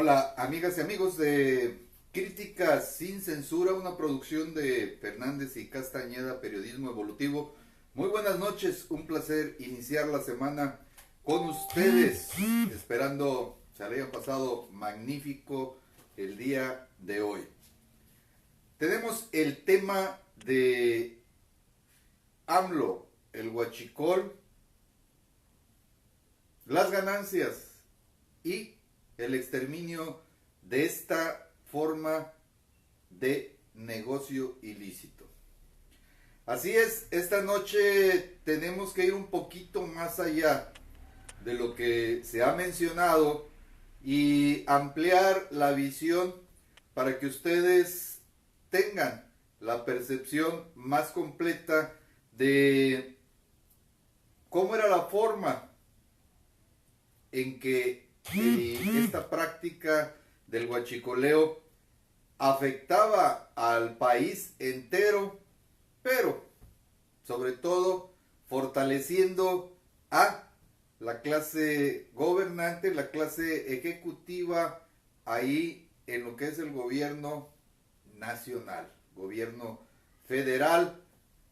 Hola, amigas y amigos de Críticas sin Censura, una producción de Fernández y Castañeda, Periodismo Evolutivo. Muy buenas noches, un placer iniciar la semana con ustedes, esperando se hayan pasado magnífico el día de hoy. Tenemos el tema de AMLO, el huachicol, las ganancias y el exterminio de esta forma de negocio ilícito. Así es, esta noche tenemos que ir un poquito más allá de lo que se ha mencionado y ampliar la visión para que ustedes tengan la percepción más completa de cómo era la forma en que esta práctica del huachicoleo afectaba al país entero, pero sobre todo fortaleciendo a la clase gobernante, la clase ejecutiva ahí en lo que es el gobierno nacional, gobierno federal,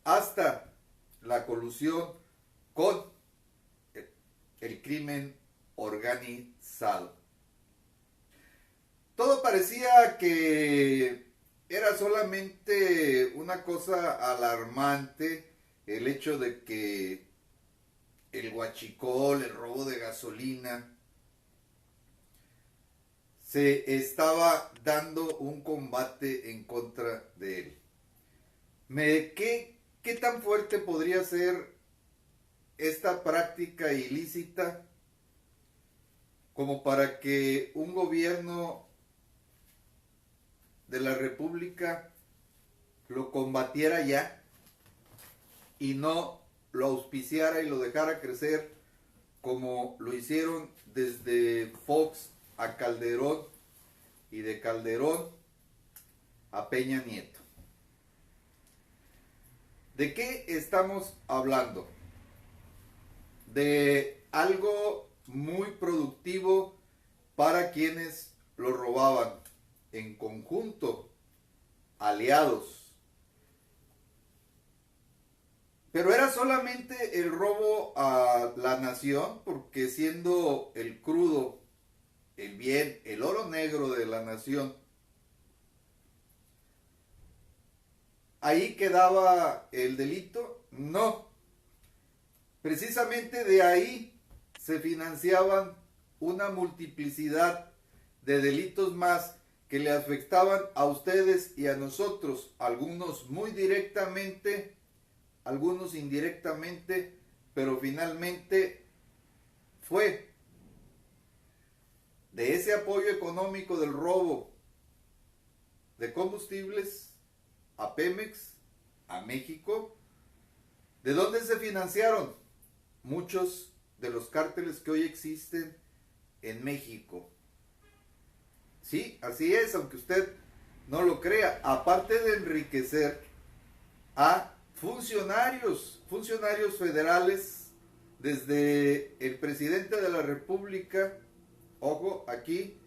hasta la colusión con el crimen organizado. Todo parecía que era solamente una cosa alarmante el hecho de que el huachicol, el robo de gasolina, se estaba dando un combate en contra de él. ¿Qué tan fuerte podría ser esta práctica ilícita como para que un gobierno de la República lo combatiera ya y no lo auspiciara y lo dejara crecer como lo hicieron desde Fox a Calderón y de Calderón a Peña Nieto? ¿De qué estamos hablando? De algo muy productivo para quienes lo robaban en conjunto, aliados. Pero era solamente el robo a la nación, porque siendo el crudo, el bien, el oro negro de la nación, ¿ahí quedaba el delito? No. Precisamente de ahí se financiaban una multiplicidad de delitos más que le afectaban a ustedes y a nosotros, algunos muy directamente, algunos indirectamente, pero finalmente fue de ese apoyo económico del robo de combustibles a Pemex, a México. ¿De dónde se financiaron muchos de los cárteles que hoy existen en México? Sí, así es, aunque usted no lo crea. Aparte de enriquecer a funcionarios federales, desde el presidente de la República, ojo, aquí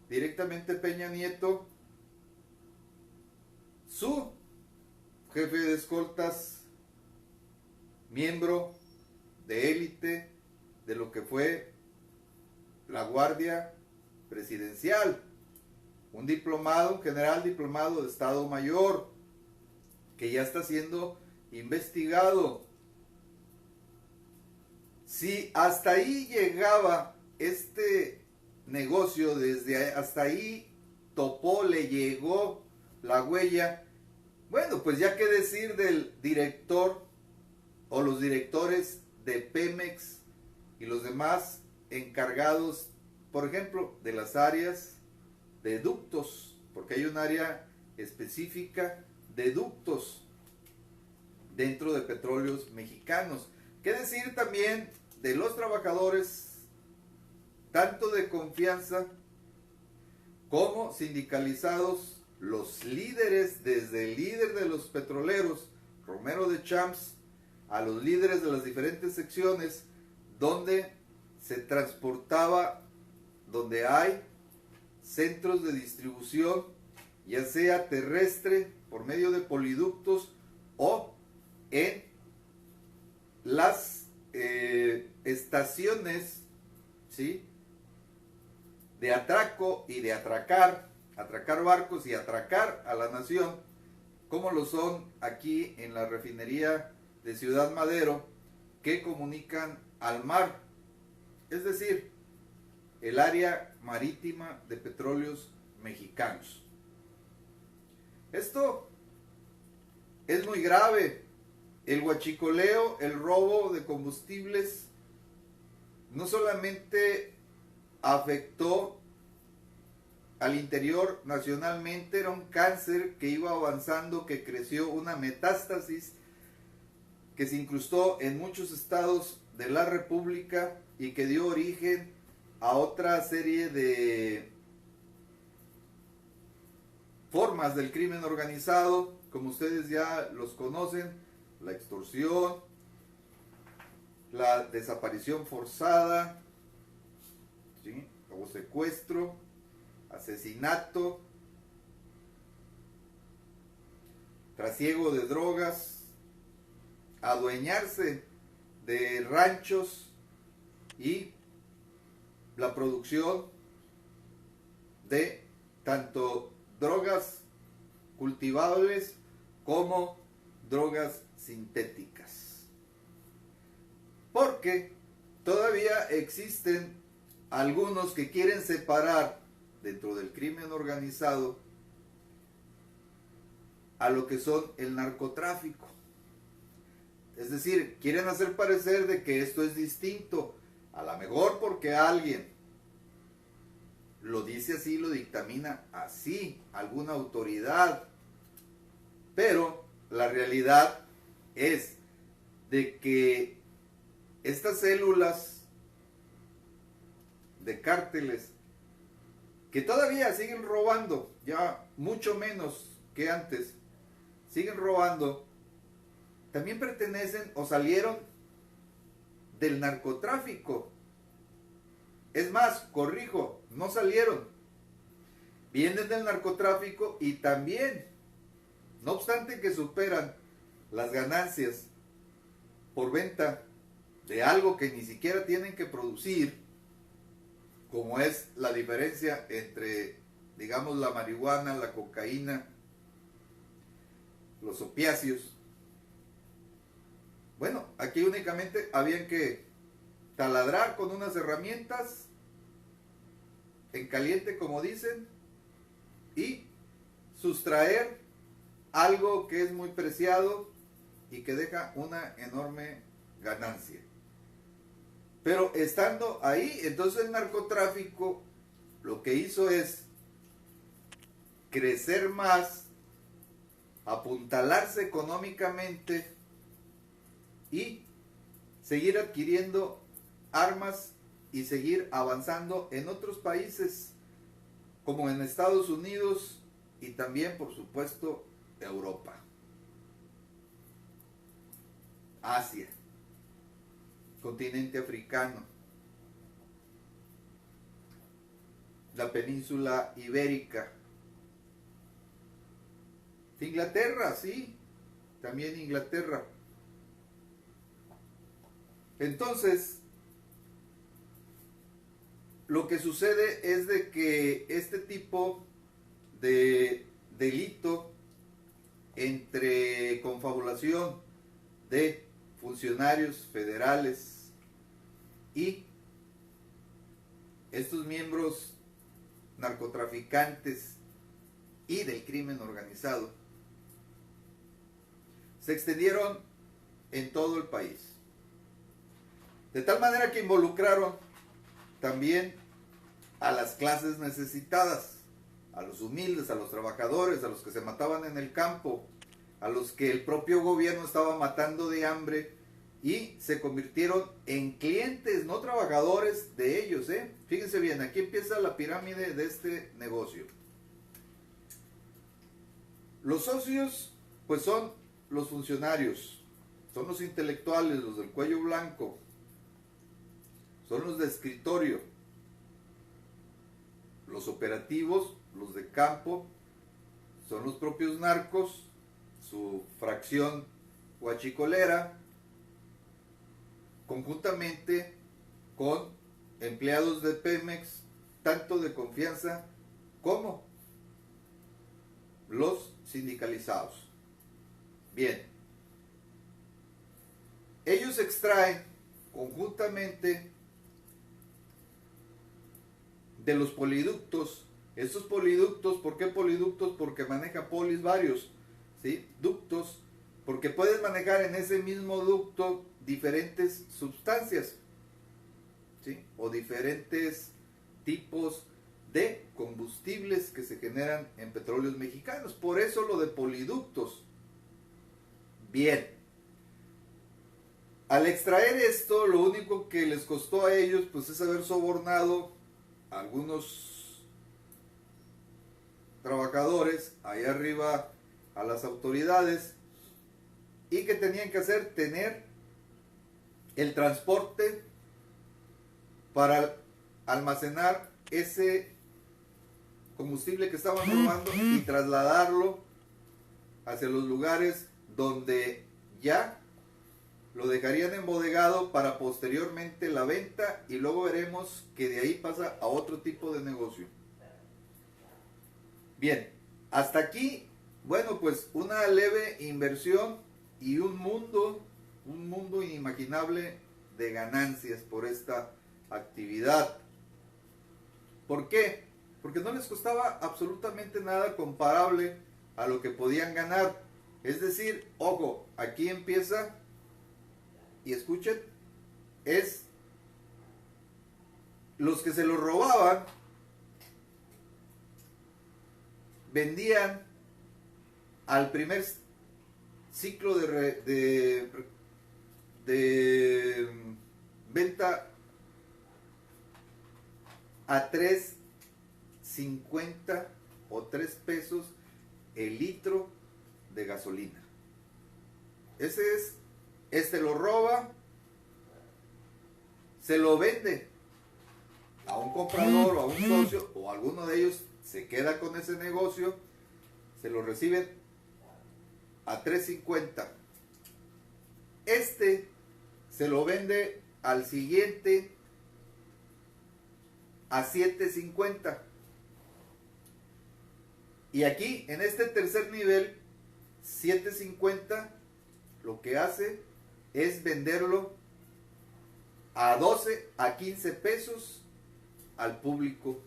directamente Peña Nieto, su jefe de escoltas, miembro de élite de lo que fue la Guardia Presidencial, un diplomado, un general diplomado de Estado Mayor, que ya está siendo investigado. Si hasta ahí llegaba este negocio, desde hasta ahí topó, le llegó la huella, bueno, pues ya qué decir del director o los directores de Pemex y los demás encargados, por ejemplo, de las áreas de ductos, porque hay un área específica de ductos dentro de Petróleos Mexicanos. ¿Qué decir también de los trabajadores, tanto de confianza como sindicalizados, los líderes, desde el líder de los petroleros, Romero de Champs, a los líderes de las diferentes secciones donde se transportaba, donde hay centros de distribución, ya sea terrestre, por medio de poliductos, o en las estaciones, ¿sí?, de atraco y de atracar barcos y atracar a la nación, como lo son aquí en la refinería de Ciudad Madero, que comunican al mar, es decir, el área marítima de Petróleos Mexicanos. Esto es muy grave. El huachicoleo, el robo de combustibles, no solamente afectó al interior nacionalmente, era un cáncer que iba avanzando, que creció, una metástasis que se incrustó en muchos estados de la República y que dio origen a otra serie de formas del crimen organizado, como ustedes ya los conocen: la extorsión, la desaparición forzada, ¿sí?, o secuestro, asesinato, trasiego de drogas, adueñarse de ranchos y la producción de tanto drogas cultivables como drogas sintéticas. Porque todavía existen algunos que quieren separar dentro del crimen organizado a lo que son el narcotráfico. Es decir, quieren hacer parecer de que esto es distinto, a lo mejor porque alguien lo dice así, lo dictamina así, alguna autoridad, pero la realidad es de que estas células de cárteles que todavía siguen robando, ya mucho menos que antes, siguen robando, también pertenecen o salieron del narcotráfico. Es más, corrijo, no salieron, vienen del narcotráfico y también, no obstante que superan las ganancias por venta de algo que ni siquiera tienen que producir, como es la diferencia entre, digamos, la marihuana, la cocaína, los opiáceos. Bueno, aquí únicamente habían que taladrar con unas herramientas en caliente, como dicen, y sustraer algo que es muy preciado y que deja una enorme ganancia. Pero estando ahí, entonces el narcotráfico lo que hizo es crecer más, apuntalarse económicamente y seguir adquiriendo armas y seguir avanzando en otros países, como en Estados Unidos y también, por supuesto, Europa, Asia, continente africano, la península ibérica, Inglaterra, sí, también Inglaterra. Entonces, lo que sucede es de que este tipo de delito entre confabulación de funcionarios federales y estos miembros narcotraficantes y del crimen organizado se extendieron en todo el país, de tal manera que involucraron también a las clases necesitadas, a los humildes, a los trabajadores, a los que se mataban en el campo, a los que el propio gobierno estaba matando de hambre, y se convirtieron en clientes, no trabajadores de ellos. Fíjense bien, aquí empieza la pirámide de este negocio. Los socios, pues, son los funcionarios, son los intelectuales, los del cuello blanco, son los de escritorio, los operativos, los de campo, son los propios narcos, su fracción huachicolera, conjuntamente con empleados de Pemex, tanto de confianza como los sindicalizados. Bien, ellos extraen conjuntamente de los poliductos. Estos poliductos, ¿por qué poliductos? Porque maneja polis varios, ¿sí? Ductos, porque puedes manejar en ese mismo ducto diferentes sustancias, ¿sí? O diferentes tipos de combustibles que se generan en petróleos mexicanos. Por eso lo de poliductos. Bien. Al extraer esto, lo único que les costó a ellos pues es haber sobornado a algunos trabajadores ahí arriba, a las autoridades, y que tenían que hacer, tener el transporte para almacenar ese combustible que estaban robando y trasladarlo hacia los lugares donde ya lo dejarían embodegado para posteriormente la venta, y luego veremos que de ahí pasa a otro tipo de negocio. Bien, hasta aquí, bueno, pues una leve inversión y un mundo inimaginable de ganancias por esta actividad. ¿Por qué? Porque no les costaba absolutamente nada comparable a lo que podían ganar. Es decir, ojo, aquí empieza, y escuchen, es los que se lo robaban, vendían al primer ciclo de venta a 3.50 o 3 pesos el litro de gasolina. Ese es, este lo roba, se lo vende a un comprador o a un socio, o alguno de ellos se queda con ese negocio, se lo reciben a 3.50. Este se lo vende al siguiente a 7.50. Y aquí, en este tercer nivel, 7.50, lo que hace es venderlo a 12 a 15 pesos al público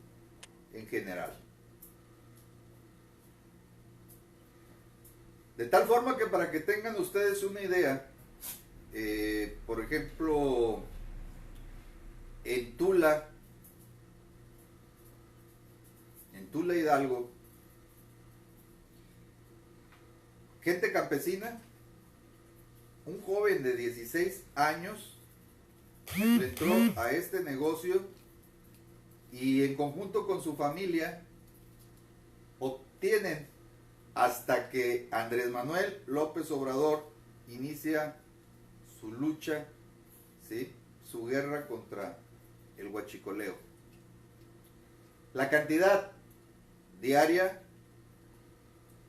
en general. De tal forma que, para que tengan ustedes una idea, por ejemplo, en Tula Hidalgo, gente campesina, un joven de 16 años le entró a este negocio y en conjunto con su familia obtienen, hasta que Andrés Manuel López Obrador inicia su lucha, ¿sí?, su guerra contra el huachicoleo. La cantidad diaria,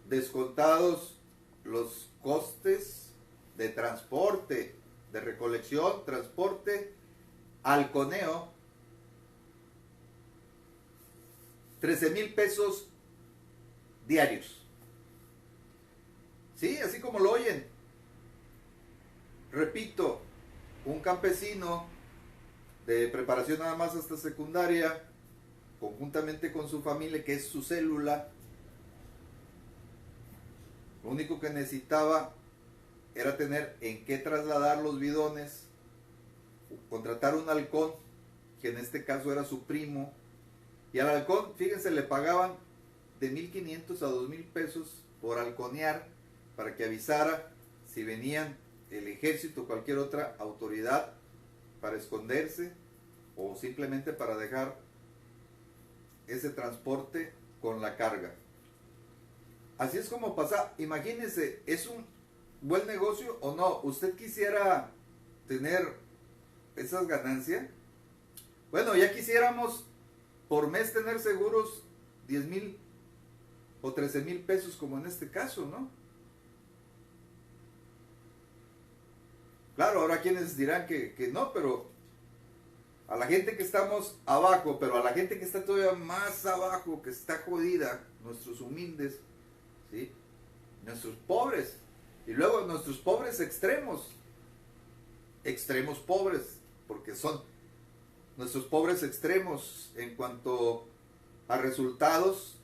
descontados los costes de transporte, de recolección, transporte, halconeo, 13,000 pesos diarios. Sí, así como lo oyen. Repito, un campesino de preparación nada más hasta secundaria, conjuntamente con su familia, que es su célula, lo único que necesitaba era tener en qué trasladar los bidones, contratar un halcón, que en este caso era su primo, y al halcón, fíjense, le pagaban de 1,500 a 2,000 pesos por halconear, para que avisara si venían el ejército o cualquier otra autoridad para esconderse, o simplemente para dejar ese transporte con la carga. Así es como pasa. Imagínense, ¿es un buen negocio o no? ¿Usted quisiera tener esas ganancias? Bueno, ya quisiéramos por mes tener seguros 10,000 o 13,000 pesos, como en este caso, ¿no? Claro, ahora quienes dirán que no, pero a la gente que estamos abajo, pero a la gente que está todavía más abajo, que está jodida, nuestros humildes, ¿sí? Nuestros pobres, y luego nuestros pobres extremos pobres, porque son nuestros pobres extremos en cuanto a resultados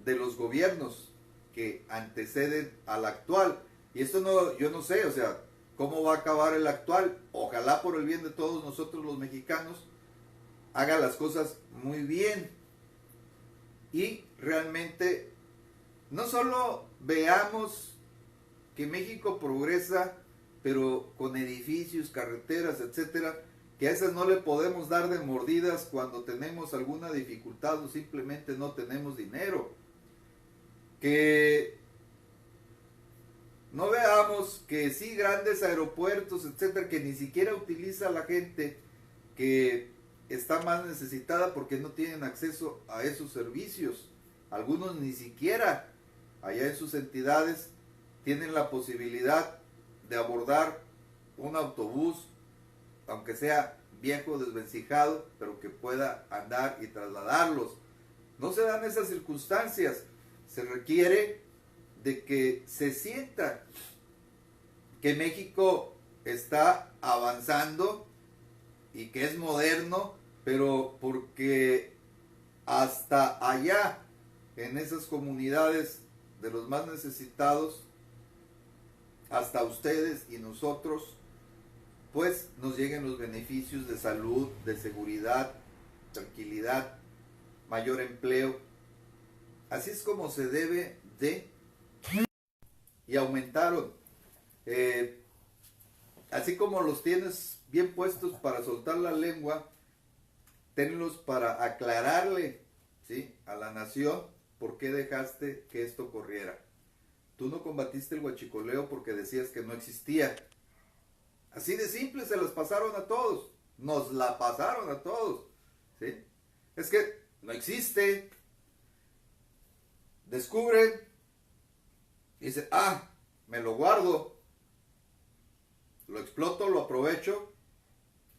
de los gobiernos que anteceden al actual. Y esto no, yo no sé, o sea, cómo va a acabar el actual. Ojalá, por el bien de todos nosotros los mexicanos, haga las cosas muy bien y realmente no solo veamos que México progresa, pero con edificios, carreteras, etcétera, que a esas no le podemos dar de mordidas cuando tenemos alguna dificultad o simplemente no tenemos dinero. Que no veamos que sí, grandes aeropuertos, etcétera, que ni siquiera utiliza la gente que está más necesitada porque no tienen acceso a esos servicios. Algunos ni siquiera allá en sus entidades tienen la posibilidad de abordar un autobús, aunque sea viejo, desvencijado, pero que pueda andar y trasladarlos. No se dan esas circunstancias. Se requiere de que se sienta que México está avanzando y que es moderno, pero porque hasta allá, en esas comunidades de los más necesitados, hasta ustedes y nosotros, pues nos lleguen los beneficios de salud, de seguridad, tranquilidad, mayor empleo. Así es como se debe de. Y aumentaron. Así como los tienes bien puestos para soltar la lengua, tenlos para aclararle, ¿sí?, a la nación por qué dejaste que esto corriera. Tú no combatiste el huachicoleo porque decías que no existía. Así de simple, se las pasaron a todos. Nos la pasaron a todos, ¿sí? Es que no existe. Descubren y dicen, me lo guardo, lo exploto, lo aprovecho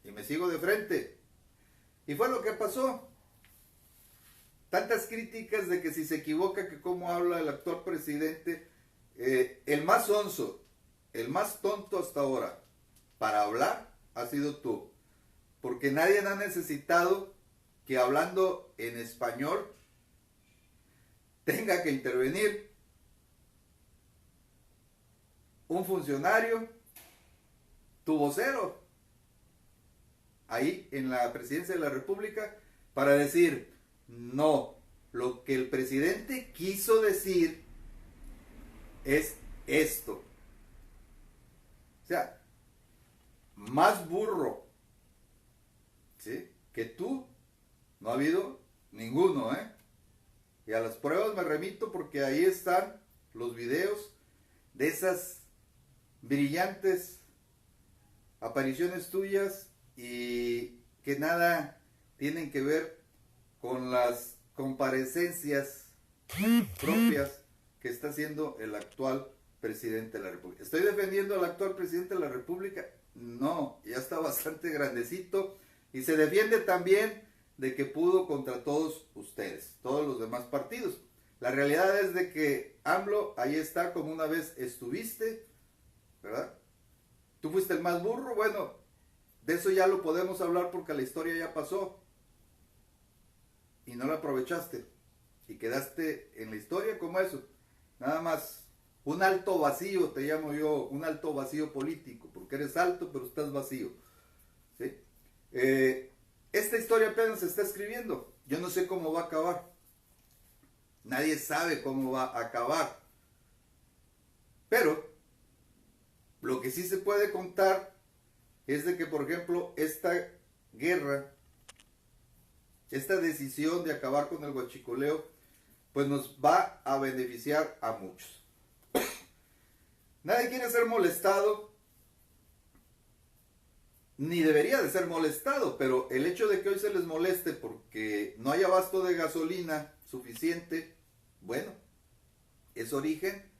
y me sigo de frente. Y fue lo que pasó. Tantas críticas de que si se equivoca, que cómo habla el actual presidente. El más sonso, el más tonto hasta ahora para hablar ha sido tú, porque nadie ha necesitado que hablando en español tenga que intervenir un funcionario, tu vocero, ahí en la presidencia de la República, para decir, no, lo que el presidente quiso decir es esto. O sea, más burro, ¿sí?, que tú no ha habido ninguno, ¿eh? Y a las pruebas me remito porque ahí están los videos de esas brillantes apariciones tuyas y que nada tienen que ver con las comparecencias propias que está haciendo el actual presidente de la República. ¿Estoy defendiendo al actual presidente de la República? No, ya está bastante grandecito y se defiende también de que pudo contra todos ustedes, todos los demás partidos. La realidad es de que AMLO ahí está como una vez estuviste, ¿verdad? Tú fuiste el más burro, bueno, de eso ya lo podemos hablar porque la historia ya pasó y no la aprovechaste y quedaste en la historia como eso, nada más un alto vacío, te llamo yo, un alto vacío político, porque eres alto pero estás vacío, ¿sí? Esta historia apenas se está escribiendo, yo no sé cómo va a acabar, nadie sabe cómo va a acabar, pero lo que sí se puede contar es de que, por ejemplo, esta guerra, esta decisión de acabar con el huachicoleo, pues nos va a beneficiar a muchos. Nadie quiere ser molestado, ni debería de ser molestado, pero el hecho de que hoy se les moleste porque no hay abasto de gasolina suficiente, bueno, es origen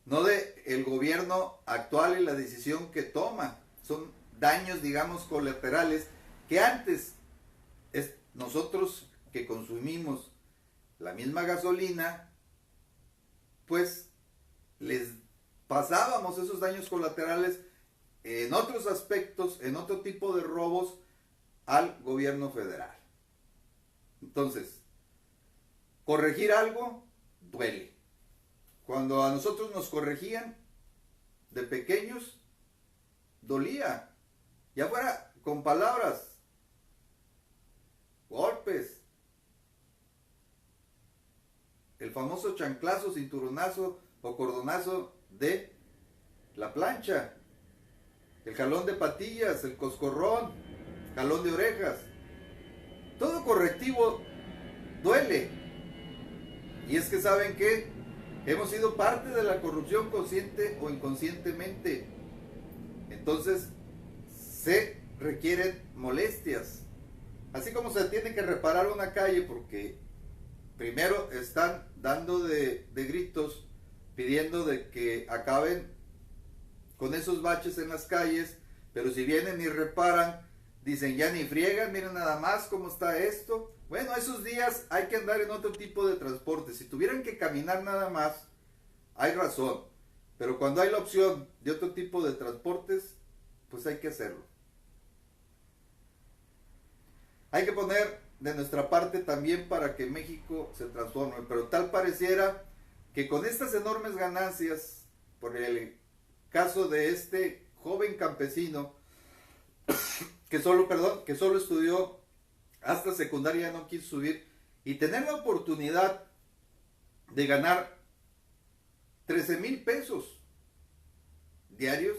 no de el gobierno actual y la decisión que toma, son daños, digamos, colaterales que antes nosotros que consumimos la misma gasolina, pues les pasábamos esos daños colaterales en otros aspectos, en otro tipo de robos al gobierno federal. Entonces, corregir algo duele. Cuando a nosotros nos corregían de pequeños, dolía. Ya fuera con palabras, golpes, el famoso chanclazo, cinturonazo o cordonazo de la plancha, el jalón de patillas, el coscorrón, jalón de orejas. Todo correctivo duele. Y es que saben que hemos sido parte de la corrupción consciente o inconscientemente. Entonces se requieren molestias. Así como se tiene que reparar una calle porque primero están dando de gritos pidiendo de que acaben con esos baches en las calles, pero si vienen y reparan, dicen ya ni friegan, miren nada más cómo está esto. Bueno, esos días hay que andar en otro tipo de transporte. Si tuvieran que caminar nada más, hay razón. Pero cuando hay la opción de otro tipo de transportes, pues hay que hacerlo. Hay que poner de nuestra parte también para que México se transforme. Pero tal pareciera que con estas enormes ganancias, por el caso de este joven campesino, que solo estudió hasta secundaria, no quiso subir, y tener la oportunidad de ganar 13,000 pesos diarios,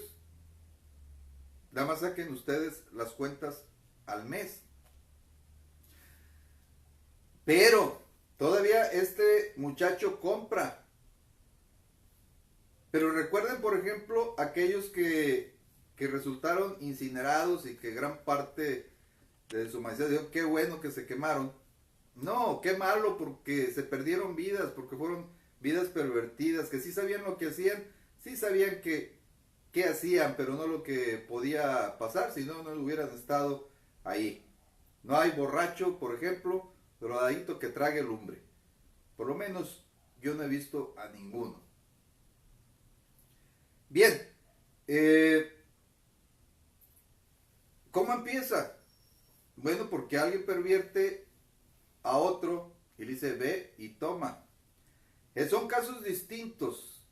nada más saquen ustedes las cuentas al mes. Pero todavía este muchacho compra. Pero recuerden, por ejemplo, aquellos que resultaron incinerados y que gran parte de su maicena dijo, qué bueno que se quemaron. No, qué malo, porque se perdieron vidas, porque fueron vidas pervertidas, que sí sabían lo que hacían, sí sabían qué hacían, pero no lo que podía pasar, si no, no hubieran estado ahí. No hay borracho, por ejemplo, drogadicto que trague lumbre. Por lo menos yo no he visto a ninguno. Bien, ¿cómo empieza? Bueno, porque alguien pervierte a otro y le dice ve y toma. Son casos distintos,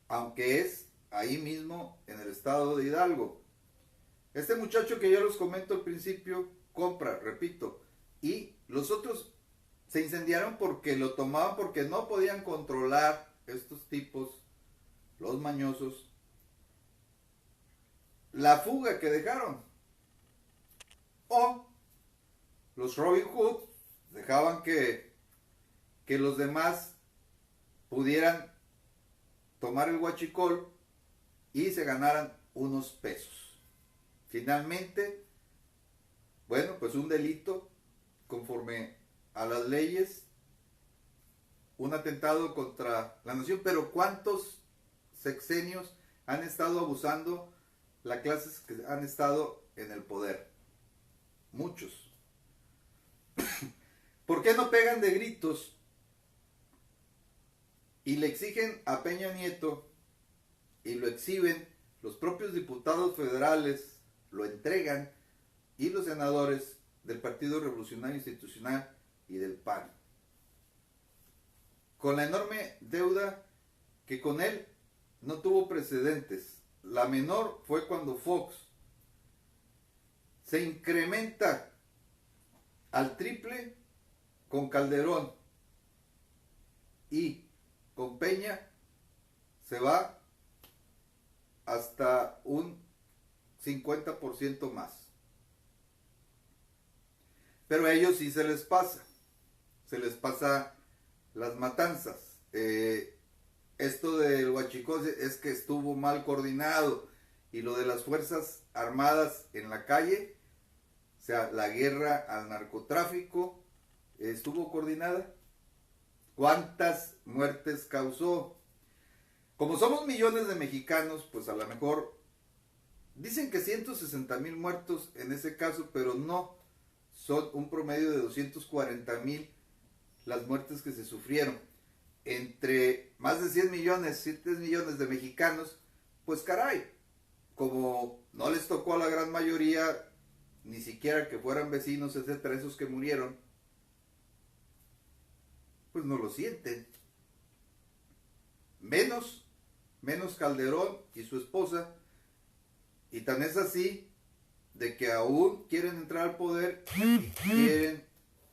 aunque es ahí mismo en el estado de Hidalgo. Este muchacho que yo les comento al principio compra, repito, y los otros se incendiaron porque lo tomaban porque no podían controlar estos tipos, los mañosos, la fuga que dejaron. O los Robin Hood dejaban que los demás pudieran tomar el huachicol y se ganaran unos pesos. Finalmente, bueno, pues un delito conforme a las leyes, un atentado contra la nación, pero ¿cuántos sexenios han estado abusando las clases que han estado en el poder? Muchos. ¿Por qué no pegan de gritos y le exigen a Peña Nieto y lo exhiben los propios diputados federales, lo entregan, y los senadores del Partido Revolucionario Institucional y del PAN? Con la enorme deuda que con él no tuvo precedentes. La menor fue cuando Fox se incrementa al triple con Calderón, y con Peña se va hasta un 50% más. Pero a ellos sí se les pasa las matanzas. Esto del huachicol es que estuvo mal coordinado, y lo de las fuerzas armadas en la calle, o sea, la guerra al narcotráfico estuvo coordinada. ¿Cuántas muertes causó? Como somos millones de mexicanos, pues a lo mejor dicen que 160,000 muertos en ese caso, pero no, son un promedio de 240,000 las muertes que se sufrieron. Entre más de 100 millones, 7 millones de mexicanos, pues caray, como no les tocó a la gran mayoría, ni siquiera que fueran vecinos, etcétera, esos que murieron, pues no lo sienten. Menos Calderón y su esposa, y tan es así de que aún quieren entrar al poder y quieren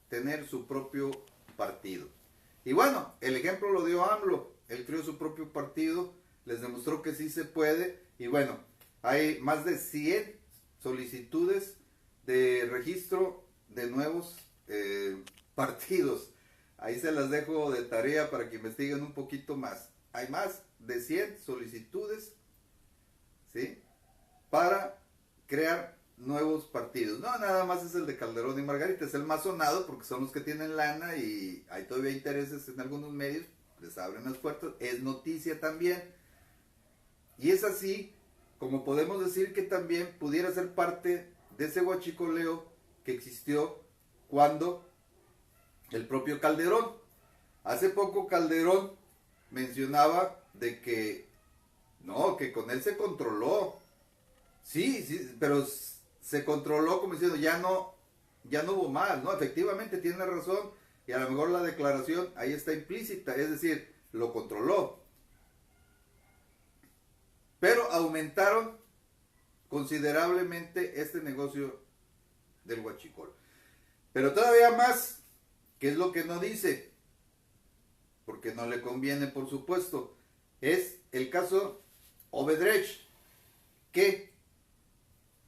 tener su propio partido. Y bueno, el ejemplo lo dio AMLO, él creó su propio partido, les demostró que sí se puede, y bueno, hay más de 100 solicitudes de registro de nuevos partidos. Ahí se las dejo de tarea para que investiguen un poquito más. Hay más de 100 solicitudes, ¿sí?, para crear nuevos partidos. No, nada más es el de Calderón y Margarita, es el más sonado porque son los que tienen lana y hay todavía intereses en algunos medios, les abren las puertas, es noticia también. Y es así como podemos decir que también pudiera ser parte de ese huachicoleo que existió cuando el propio Calderón, hace poco Calderón mencionaba de que no, que con él se controló. Sí, sí, pero se controló como diciendo, ya no hubo más, ¿no? Efectivamente tiene razón y a lo mejor la declaración ahí está implícita, es decir, lo controló. Pero aumentaron considerablemente este negocio del huachicol. Pero todavía más, ¿qué es lo que no dice? Porque no le conviene, por supuesto. Es el caso Obedrecht, que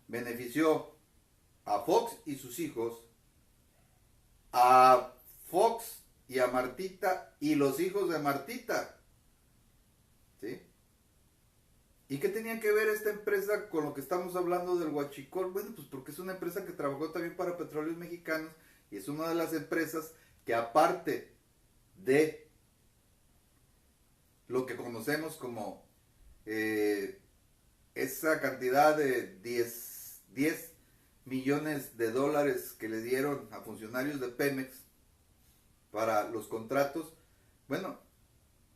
benefició a Fox y sus hijos, a Fox y a Martita y los hijos de Martita. ¿Sí? ¿Y qué tenía que ver esta empresa con lo que estamos hablando del huachicol? Bueno, pues porque es una empresa que trabajó también para Petróleos Mexicanos y es una de las empresas que, aparte de lo que conocemos como esa cantidad de 10 millones de dólares que le dieron a funcionarios de Pemex para los contratos, bueno,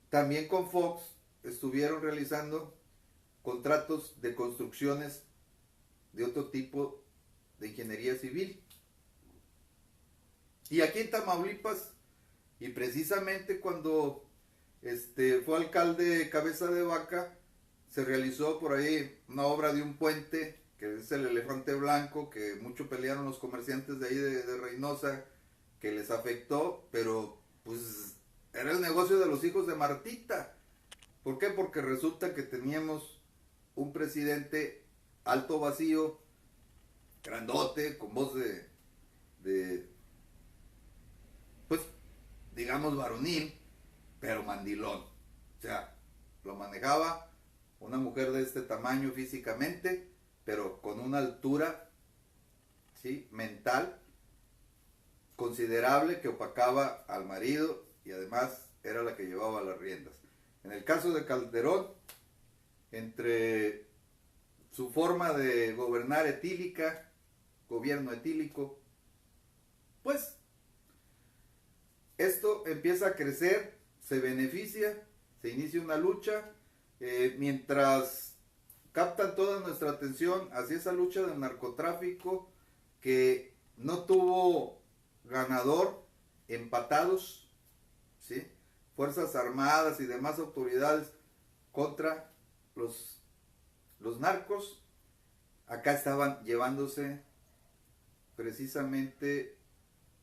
también con Fox estuvieron realizando contratos de construcciones de otro tipo de ingeniería civil. Y aquí en Tamaulipas, y precisamente cuando fue alcalde Cabeza de Vaca, se realizó por ahí una obra de un puente, que es el Elefante Blanco, que mucho pelearon los comerciantes de ahí de Reynosa, que les afectó, pero pues era el negocio de los hijos de Martita. ¿Por qué? Porque resulta que teníamos un presidente alto vacío, grandote, con voz de pues, digamos varonil, pero mandilón. O sea, lo manejaba una mujer de este tamaño físicamente, pero con una altura, ¿sí?, mental considerable, que opacaba al marido y además era la que llevaba las riendas. En el caso de Calderón, entre su forma de gobernar etílica, gobierno etílico, pues esto empieza a crecer, se beneficia, se inicia una lucha, mientras captan toda nuestra atención hacia esa lucha del narcotráfico que no tuvo ganador, empatados, ¿sí?, Fuerzas Armadas y demás autoridades contra los narcos. Acá estaban llevándose precisamente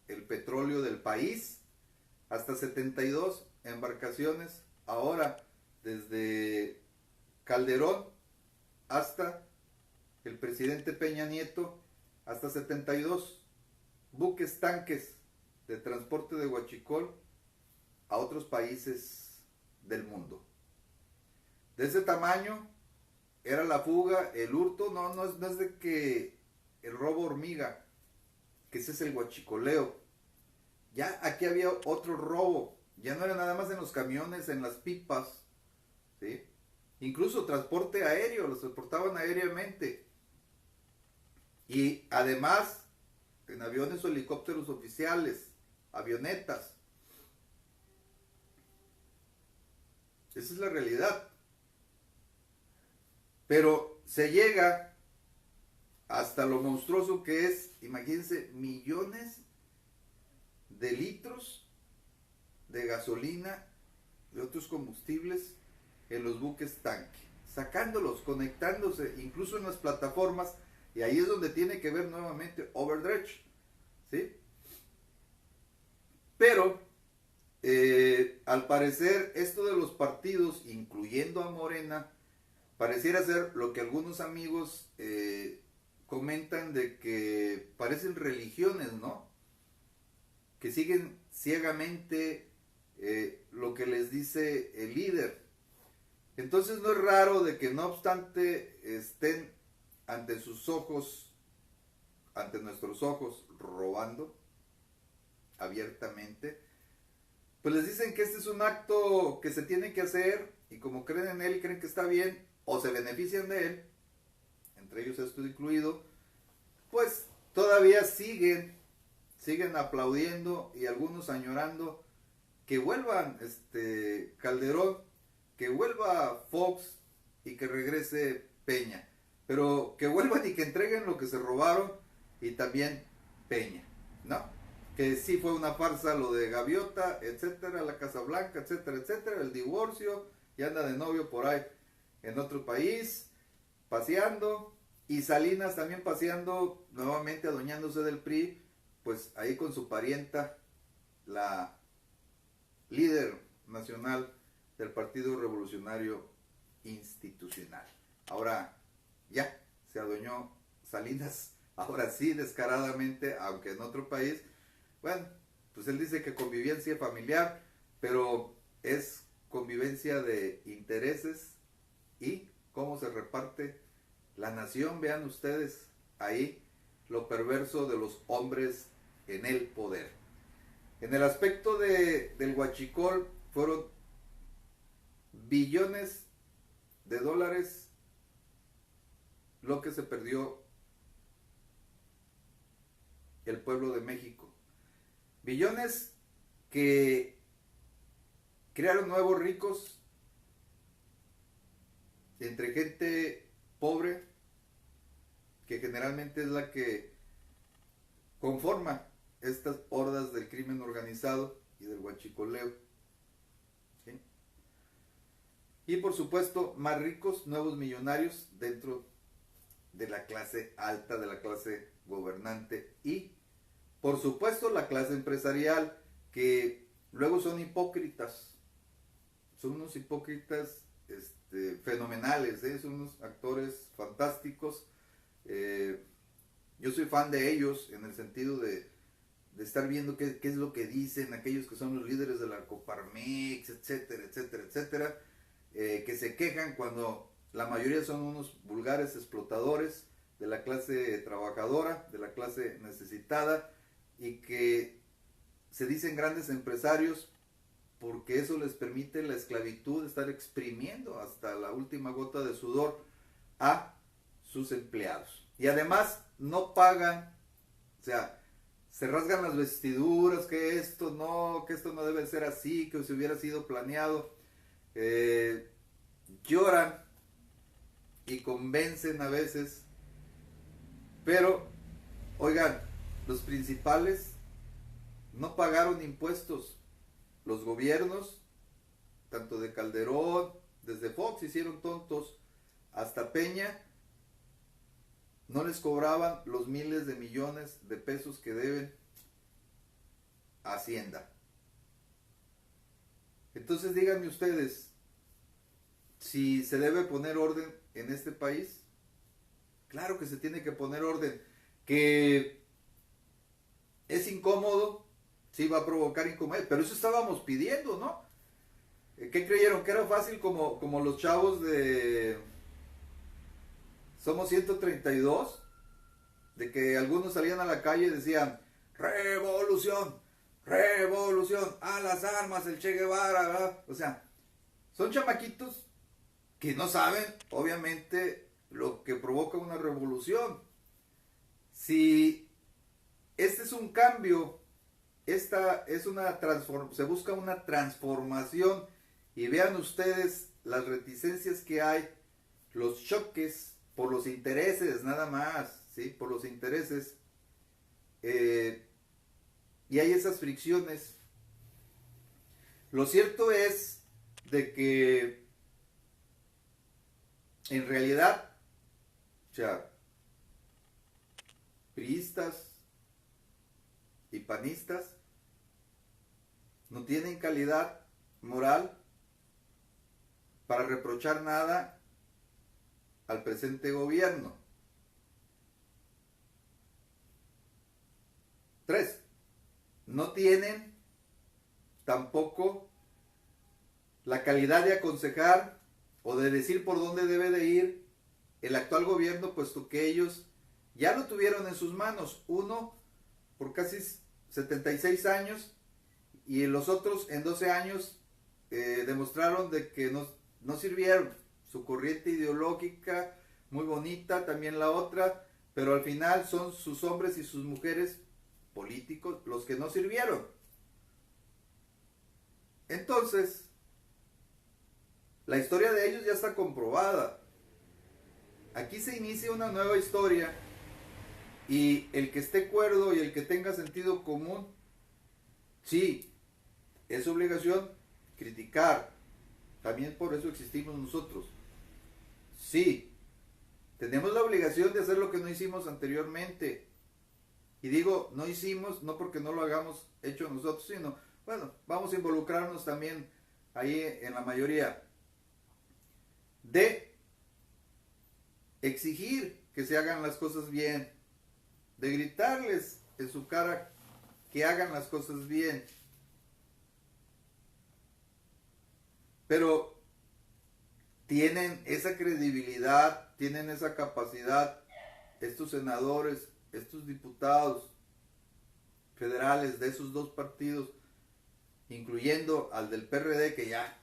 el petróleo del país, hasta 72 embarcaciones, ahora desde Calderón hasta el presidente Peña Nieto, hasta 72 buques tanques de transporte de huachicol a otros países del mundo. De ese tamaño era la fuga, el hurto, no es de que el robo hormiga, que ese es el huachicoleo. Ya aquí había otro robo, ya no era nada más en los camiones, en las pipas, ¿sí? Incluso transporte aéreo, los transportaban aéreamente. Y además, en aviones o helicópteros oficiales, avionetas. Esa es la realidad. Pero se llega hasta lo monstruoso que es, imagínense, millones de litros de gasolina, de otros combustibles en los buques tanque, sacándolos, conectándose, incluso en las plataformas, y ahí es donde tiene que ver nuevamente overdredge, ¿sí? Pero al parecer esto de los partidos, incluyendo a Morena, pareciera ser lo que algunos amigos comentan, de que parecen religiones, ¿no? Que siguen ciegamente lo que les dice el líder. Entonces no es raro de que no obstante estén ante sus ojos, ante nuestros ojos, robando abiertamente, pues les dicen que este es un acto que se tiene que hacer, y como creen en él, creen que está bien, o se benefician de él, entre ellos esto incluido, pues todavía siguen aplaudiendo, y algunos añorando que vuelvan Calderón, que vuelva Fox y que regrese Peña, pero que vuelvan y que entreguen lo que se robaron, y también Peña, ¿no? Que sí fue una farsa lo de Gaviota, etcétera, la Casa Blanca, etcétera, etcétera, el divorcio, y anda de novio por ahí en otro país, paseando, y Salinas también paseando, nuevamente adueñándose del PRI, pues ahí con su parienta, la líder nacional del Partido Revolucionario Institucional. Ahora ya se adueñó Salinas, ahora sí descaradamente, aunque en otro país. Bueno, pues él dice que convivencia familiar, pero es convivencia de intereses y cómo se reparte la nación. Vean ustedes ahí lo perverso de los hombres en el poder. En el aspecto del huachicol, fueron billones de dólares lo que se perdió el pueblo de México. Billones que crearon nuevos ricos entre gente pobre, que generalmente es la que conforma estas hordas del crimen organizado y del huachicoleo, ¿sí? Y por supuesto, más ricos, nuevos millonarios dentro de la clase alta, de la clase gobernante, y por supuesto la clase empresarial, que luego son hipócritas, son unos hipócritas fenomenales, son unos actores fantásticos. Yo soy fan de ellos en el sentido de estar viendo qué es lo que dicen aquellos que son los líderes de la Coparmex, etcétera, etcétera, etcétera, que se quejan cuando la mayoría son unos vulgares explotadores de la clase trabajadora, de la clase necesitada, y que se dicen grandes empresarios porque eso les permite la esclavitud, de estar exprimiendo hasta la última gota de sudor a sus empleados. Y además no pagan, o sea, se rasgan las vestiduras, que esto no debe ser así, que si hubiera sido planeado. Lloran y convencen a veces, pero oigan, los principales no pagaron impuestos. Los gobiernos, tanto de Calderón, desde Fox hicieron tontos, hasta Peña, no les cobraban los miles de millones de pesos que deben a Hacienda. Entonces díganme ustedes, si se debe poner orden en este país. Claro que se tiene que poner orden. Que es incómodo, sí va a provocar incomodidad, pero eso estábamos pidiendo, ¿no? ¿Qué creyeron? ¿Que era fácil como los chavos de somos 132, de que algunos salían a la calle y decían, revolución, revolución, a las armas, el Che Guevara, ¿verdad? O sea, son chamaquitos que no saben, obviamente, lo que provoca una revolución. Si este es un cambio, esta es una se busca una transformación, y vean ustedes las reticencias que hay, los choques por los intereses, nada más, ¿sí? Por los intereses, y hay esas fricciones. Lo cierto es de que en realidad, o sea, priistas y panistas no tienen calidad moral para reprochar nada al presente gobierno. 3, no tienen tampoco la calidad de aconsejar o de decir por dónde debe de ir el actual gobierno, puesto que ellos ya lo tuvieron en sus manos, uno por casi 76 años y los otros en 12 años demostraron de que no sirvieron. Su corriente ideológica muy bonita, también la otra, pero al final son sus hombres y sus mujeres políticos los que no sirvieron. Entonces, la historia de ellos ya está comprobada. Aquí se inicia una nueva historia, y el que esté cuerdo y el que tenga sentido común, sí, es obligación criticar. También por eso existimos nosotros. Sí, tenemos la obligación de hacer lo que no hicimos anteriormente. Y digo, no hicimos, no porque no lo hagamos hecho nosotros, sino, bueno, vamos a involucrarnos también ahí en la mayoría. De exigir que se hagan las cosas bien, de gritarles en su cara que hagan las cosas bien. Pero tienen esa credibilidad, tienen esa capacidad estos senadores, estos diputados federales de esos dos partidos, incluyendo al del PRD, que ya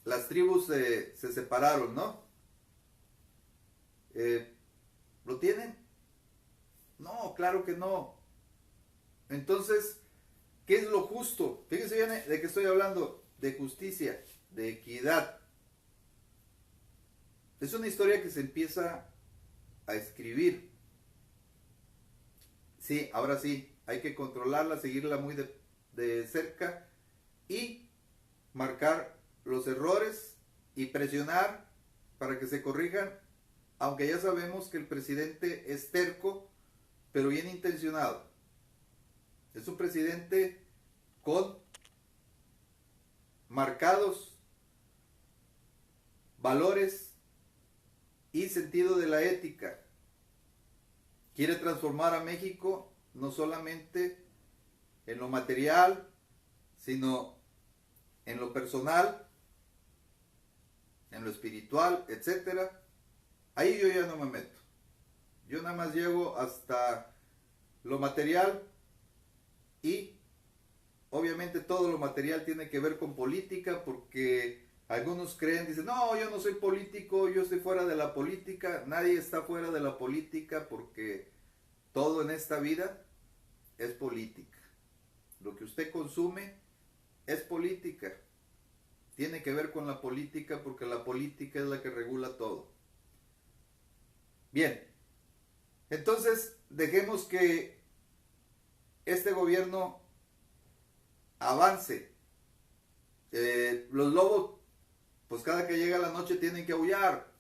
las tribus se separaron, ¿no? ¿Lo tienen? No, claro que no. Entonces, ¿qué es lo justo? Fíjense bien de qué estoy hablando: de justicia, de equidad. Es una historia que se empieza a escribir. Sí, ahora sí, hay que controlarla, seguirla muy de cerca y marcar los errores y presionar para que se corrijan, aunque ya sabemos que el presidente es terco, pero bien intencionado. Es un presidente con marcados valores y sentido de la ética. Quiere transformar a México no solamente en lo material, sino en lo personal, en lo espiritual, etcétera. Ahí yo ya no me meto. Yo nada más llego hasta lo material, y obviamente todo lo material tiene que ver con política, porque algunos creen, dicen, no, yo no soy político, yo estoy fuera de la política. Nadie está fuera de la política, porque todo en esta vida es política. Lo que usted consume es política. Tiene que ver con la política, porque la política es la que regula todo. Bien, entonces dejemos que este gobierno avance. Los lobos, pues cada que llega la noche tienen que aullar,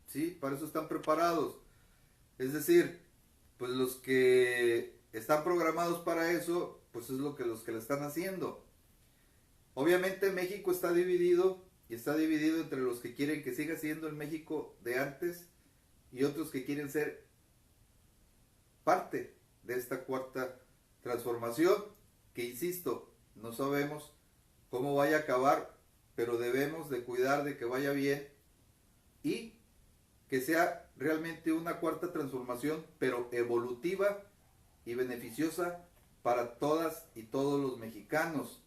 ¿sí? Para eso están preparados. Es decir, pues los que están programados para eso, pues es los que lo están haciendo. Obviamente México está dividido, y está dividido entre los que quieren que siga siendo el México de antes y otros que quieren ser parte de esta cuarta transformación, que insisto, no sabemos cómo vaya a acabar, pero debemos de cuidar de que vaya bien y que sea realmente una cuarta transformación, pero evolutiva y beneficiosa para todas y todos los mexicanos.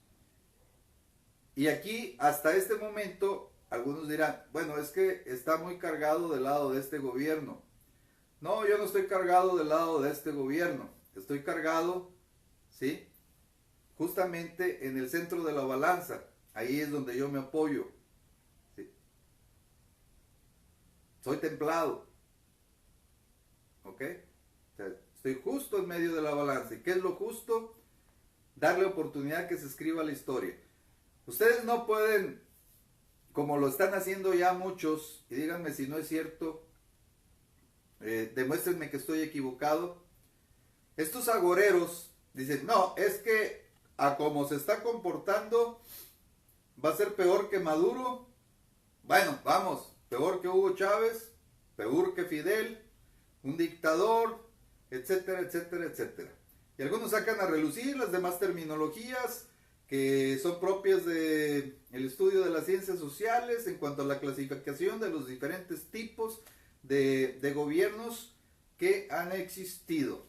Y aquí, hasta este momento, algunos dirán, bueno, es que está muy cargado del lado de este gobierno. No, yo no estoy cargado del lado de este gobierno. Estoy cargado, ¿sí?, justamente en el centro de la balanza. Ahí es donde yo me apoyo. ¿Sí? Soy templado. ¿Ok? O sea, estoy justo en medio de la balanza. ¿Y qué es lo justo? Darle oportunidad que se escriba la historia. Ustedes no pueden, como lo están haciendo ya muchos, y díganme si no es cierto, demuéstrenme que estoy equivocado. Estos agoreros dicen, no, es que a como se está comportando va a ser peor que Maduro. Bueno, vamos, peor que Hugo Chávez, peor que Fidel, un dictador, etcétera, etcétera, etcétera. Y algunos sacan a relucir las demás terminologías que son propias del estudio de las ciencias sociales en cuanto a la clasificación de los diferentes tipos de gobiernos que han existido,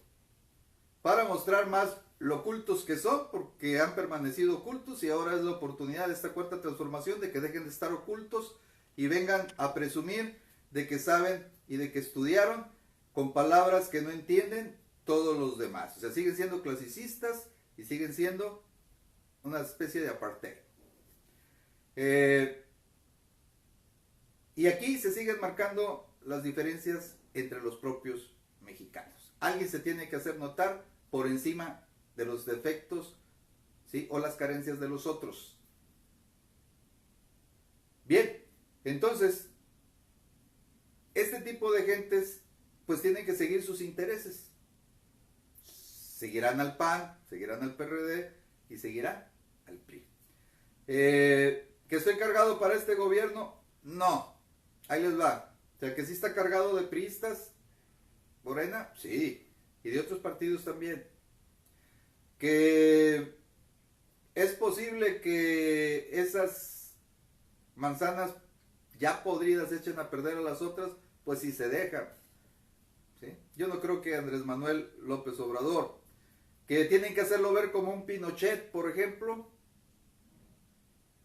para mostrar más lo ocultos que son, porque han permanecido ocultos, y ahora es la oportunidad de esta cuarta transformación de que dejen de estar ocultos y vengan a presumir de que saben y de que estudiaron con palabras que no entienden todos los demás. O sea, siguen siendo clasicistas y siguen siendo una especie de apartheid. Y aquí se siguen marcando las diferencias entre los propios mexicanos. Alguien se tiene que hacer notar por encima de los defectos, ¿sí?, o las carencias de los otros. Bien, entonces, este tipo de gentes pues tienen que seguir sus intereses. Seguirán al PAN, seguirán al PRD y seguirán al PRI. ¿Que estoy cargado para este gobierno? No. Ahí les va. O sea, que sí está cargado de priistas, Morena, sí. Y de otros partidos también. Que es posible que esas manzanas ya podridas echen a perder a las otras, pues si se dejan. ¿Sí? Yo no creo que Andrés Manuel López Obrador, que tienen que hacerlo ver como un Pinochet, por ejemplo,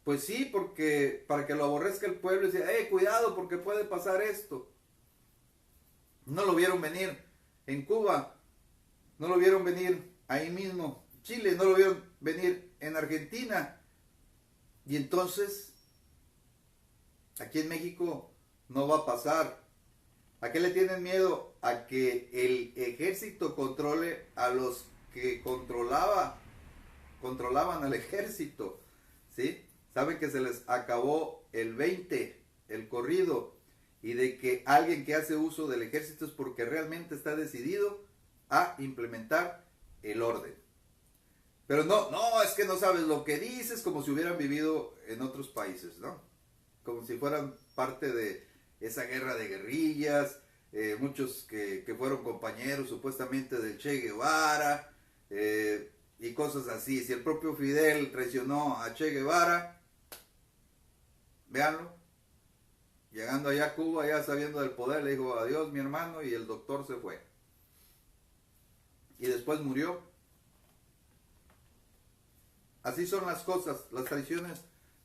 pues sí, porque para que lo aborrezca el pueblo y dice, cuidado porque puede pasar esto. No lo vieron venir en Cuba, no lo vieron venir ahí mismo, Chile, no lo vieron venir en Argentina. Y entonces, aquí en México no va a pasar. ¿A qué le tienen miedo? A que el ejército controle a los que controlaban al ejército, ¿sí? Saben que se les acabó el 20, el corrido, y de que alguien que hace uso del ejército es porque realmente está decidido a implementar el orden. Pero no, es que no sabes lo que dices, como si hubieran vivido en otros países, ¿no? Como si fueran parte de esa guerra de guerrillas, muchos que fueron compañeros supuestamente de Che Guevara, y cosas así. Si el propio Fidel traicionó a Che Guevara, véanlo, llegando allá a Cuba, ya sabiendo del poder, le dijo adiós mi hermano, y el doctor se fue. Y después murió. Así son las cosas, las traiciones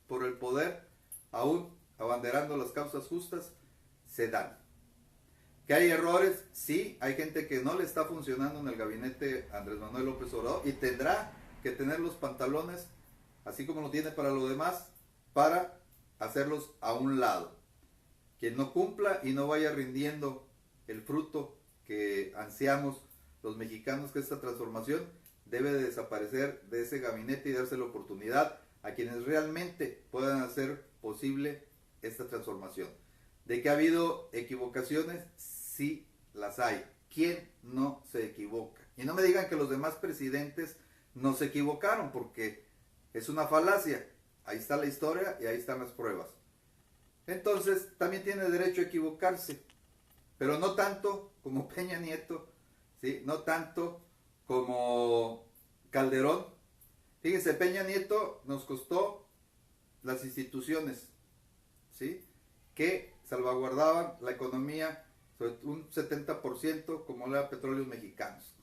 por el poder, aún abanderando las causas justas, se dan. ¿Que hay errores? Sí, hay gente que no le está funcionando en el gabinete Andrés Manuel López Obrador y tendrá que tener los pantalones, así como lo tiene para lo demás, para hacerlos a un lado. Quien no cumpla y no vaya rindiendo el fruto que ansiamos los mexicanos, que esta transformación debe de desaparecer de ese gabinete y darse la oportunidad a quienes realmente puedan hacer posible esta transformación. De que ha habido equivocaciones, sí las hay. ¿Quién no se equivoca? Y no me digan que los demás presidentes no se equivocaron, porque es una falacia. Ahí está la historia y ahí están las pruebas. Entonces, también tiene derecho a equivocarse, pero no tanto como Peña Nieto, ¿sí? No tanto como Calderón. Fíjense, Peña Nieto nos costó las instituciones, ¿sí?, que salvaguardaban la economía sobre un 70% como era Petróleos Mexicanos,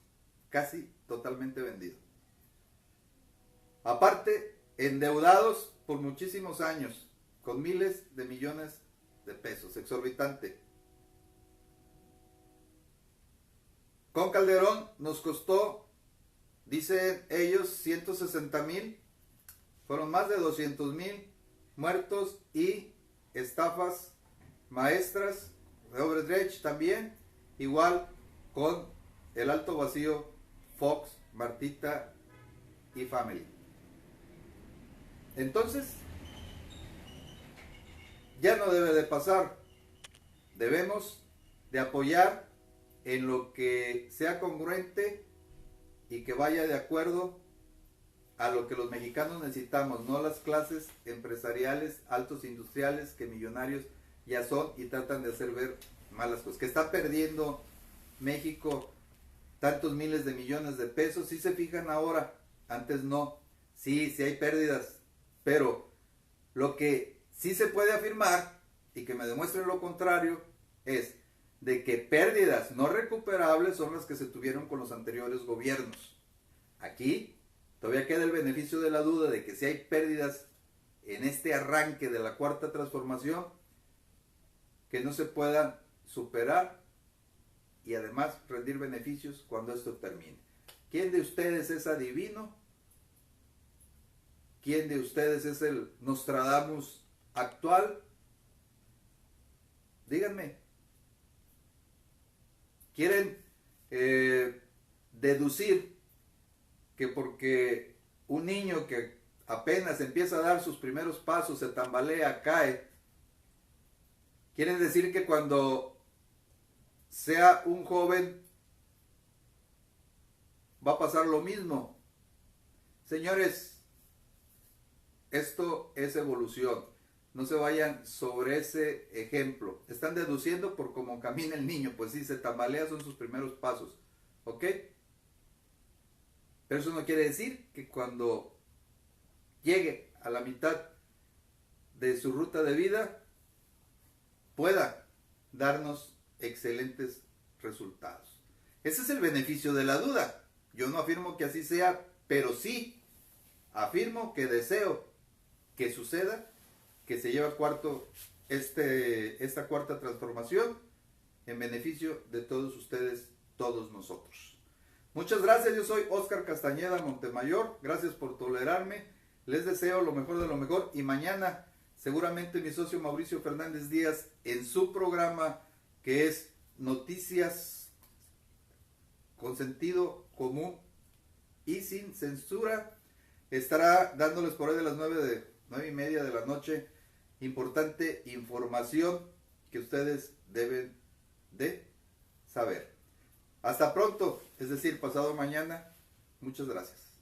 casi totalmente vendido. Aparte, endeudados por muchísimos años, con miles de millones de pesos, exorbitante. Con Calderón nos costó, dicen ellos, 160,000, fueron más de 200,000 muertos y estafas maestras de Odebrecht también, igual con el Alto Vacío, Fox, Martita y Family. Entonces, ya no debe de pasar. Debemos de apoyar en lo que sea congruente y que vaya de acuerdo a lo que los mexicanos necesitamos, no las clases empresariales, altos industriales, que millonarios ya son y tratan de hacer ver malas cosas. Que está perdiendo México tantos miles de millones de pesos, si se fijan ahora, antes no, sí hay pérdidas, pero lo que sí se puede afirmar y que me demuestre lo contrario es de que pérdidas no recuperables son las que se tuvieron con los anteriores gobiernos. Aquí todavía queda el beneficio de la duda de que si hay pérdidas en este arranque de la cuarta transformación, que no se puedan superar y además rendir beneficios cuando esto termine. ¿Quién de ustedes es adivino? ¿Quién de ustedes es el Nostradamus actual? Díganme. ¿Quieren deducir que porque un niño que apenas empieza a dar sus primeros pasos, se tambalea, cae, quieren decir que cuando sea un joven va a pasar lo mismo? Señores, esto es evolución. No se vayan sobre ese ejemplo. Están deduciendo por cómo camina el niño. Pues sí, se tambalea, son sus primeros pasos. ¿Ok? Pero eso no quiere decir que cuando llegue a la mitad de su ruta de vida pueda darnos excelentes resultados. Ese es el beneficio de la duda. Yo no afirmo que así sea, pero sí afirmo que deseo que suceda, que se lleve a cuarto esta cuarta transformación en beneficio de todos ustedes, todos nosotros. Muchas gracias, yo soy Óscar Castañeda Montemayor, gracias por tolerarme, les deseo lo mejor de lo mejor y mañana seguramente mi socio Mauricio Fernández Díaz en su programa que es Noticias con sentido común y sin censura, estará dándoles por ahí de las 9:30 de la noche importante información que ustedes deben de saber. Hasta pronto, es decir, pasado mañana. Muchas gracias.